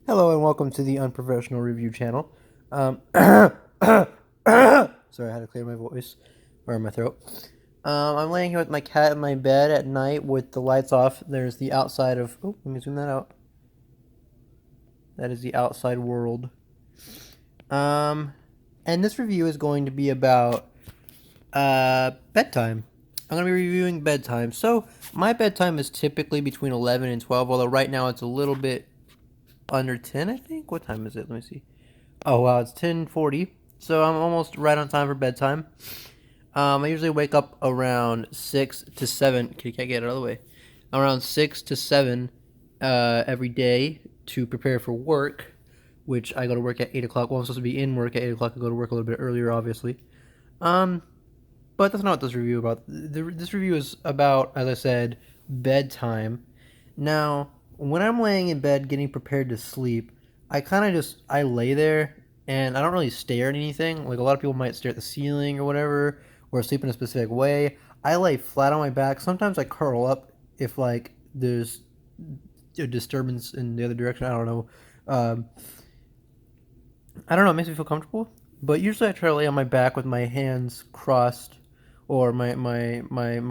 Hello and welcome to the Unprofessional Review channel. Sorry, I had to clear my voice or my throat. I'm laying here with my cat in my bed at night with the lights off. There's the outside of. Oh, let me zoom that out. That is the outside world. And this review is going to be about bedtime. I'm going to be reviewing bedtime. So my bedtime is typically between 11 and 12, although right now it's a little bit under 10, I think. What time is it? Let me see. Oh, wow, it's 10:40, so I'm almost right on time for bedtime. I usually wake up around 6 to 7. Can I get it out of the way? Around 6 to 7 every day to prepare for work, which I go to work at 8 o'clock. Well, I'm supposed to be in work at 8 o'clock. I go to work a little bit earlier, obviously. Um, but that's not what this review is about. This review is about, as I said, bedtime. Now, when I'm laying in bed getting prepared to sleep, I lay there and I don't really stare at anything. Like a lot of people might stare at the ceiling or whatever, or sleep in a specific way. I lay flat on my back. Sometimes I curl up if like there's a disturbance in the other direction. Um, I don't know. It makes me feel comfortable. But usually I try to lay on my back with my hands crossed, or my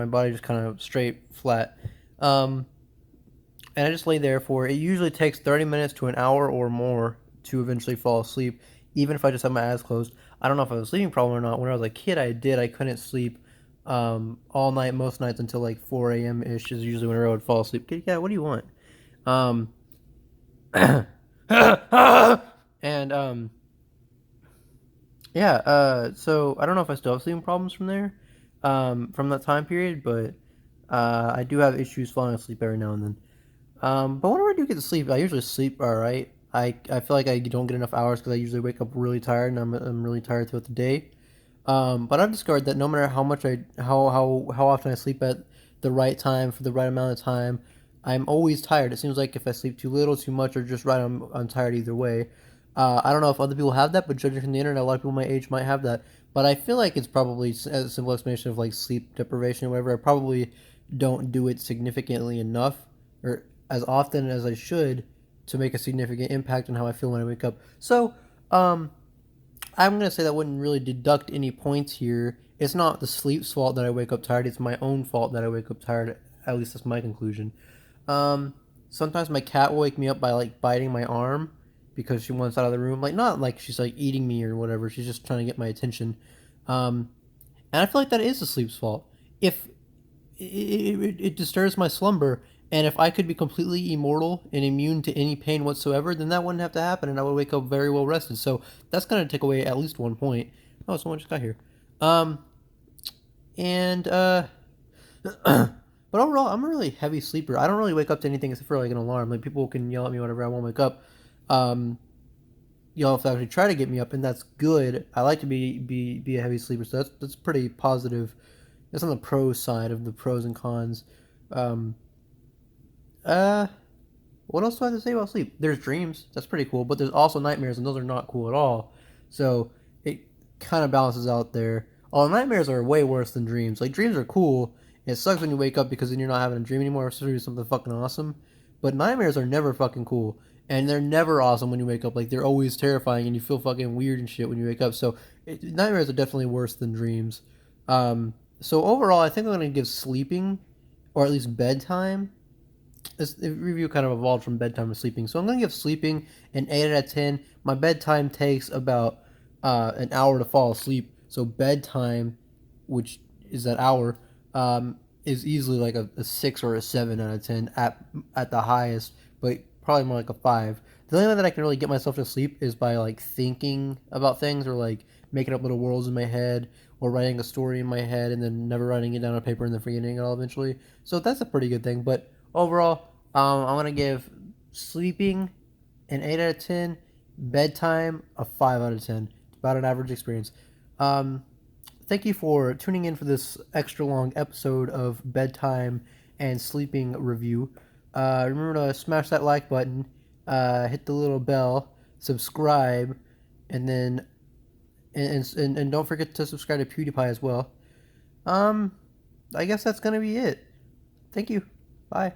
body just kind of straight flat. Um, and I just lay there for it usually takes 30 minutes to an hour or more to eventually fall asleep, even if I just have my eyes closed. I don't know if I have a sleeping problem or not. When I was a kid, I couldn't sleep all night, most nights until like 4 a.m. ish is usually whenever I would fall asleep. Kitty cat, what do you want? Um, and yeah, so I don't know if I still have sleeping problems from there, from that time period, but I do have issues falling asleep every now and then. But whenever I do get to sleep, I usually sleep all right. I feel like I don't get enough hours because I usually wake up really tired and I'm really tired throughout the day. But I've discovered that no matter how much how often I sleep at the right time for the right amount of time, I'm always tired. It seems like if I sleep too little, too much, or just right, I'm tired either way. I don't know if other people have that, but judging from the internet, a lot of people my age might have that. But I feel like it's probably a simple explanation of like sleep deprivation or whatever. I probably don't do it significantly enough or as often as I should to make a significant impact on how I feel when I wake up. So, I'm gonna say that wouldn't really deduct any points here. It's not the sleep's fault that I wake up tired. It's my own fault that I wake up tired. At least that's my conclusion. Um, Sometimes my cat will wake me up by like biting my arm because she wants out of the room. Like not like she's like eating me or whatever. She's just trying to get my attention. Um, and I feel like that is the sleep's fault. If it disturbs my slumber, and if I could be completely immortal and immune to any pain whatsoever, then that wouldn't have to happen, and I would wake up very well rested. So that's gonna take away at least 1 point. Oh, someone just got here. Um, and but overall, I'm a really heavy sleeper. I don't really wake up to anything except for like an alarm. Like people can yell at me whenever I won't wake up. Um, Y'all have to actually try to get me up, and that's good. I like to be a heavy sleeper, so that's pretty positive. That's on the pro side of the pros and cons. Um, uh, what else do I have to say about sleep? There's dreams. That's pretty cool. But there's also nightmares, and those are not cool at all. So it kind of balances out there. All nightmares are way worse than dreams. Like dreams are cool. It sucks when you wake up because then you're not having a dream anymore. It's really something fucking awesome. But nightmares are never fucking cool, and they're never awesome when you wake up. Like they're always terrifying, and you feel fucking weird and shit when you wake up. So nightmares are definitely worse than dreams. So overall, I think I'm gonna give sleeping, or at least bedtime, this review kind of evolved from bedtime to sleeping. So I'm going to give sleeping an 8 out of 10. My bedtime takes about an hour to fall asleep. So bedtime, which is that hour, is easily like a 6 or a 7 out of 10 at the highest, but probably more like a 5. The only way that I can really get myself to sleep is by like thinking about things or like making up little worlds in my head or writing a story in my head and then never writing it down on paper and then forgetting it all eventually. So that's a pretty good thing. But overall, I'm gonna give sleeping an 8 out of 10, bedtime a 5 out of 10. It's about an average experience. Um, Thank you for tuning in for this extra long episode of bedtime and sleeping review. Remember to smash that like button, hit the little bell, subscribe, and then and don't forget to subscribe to PewDiePie as well. I guess that's gonna be it. Thank you. Bye.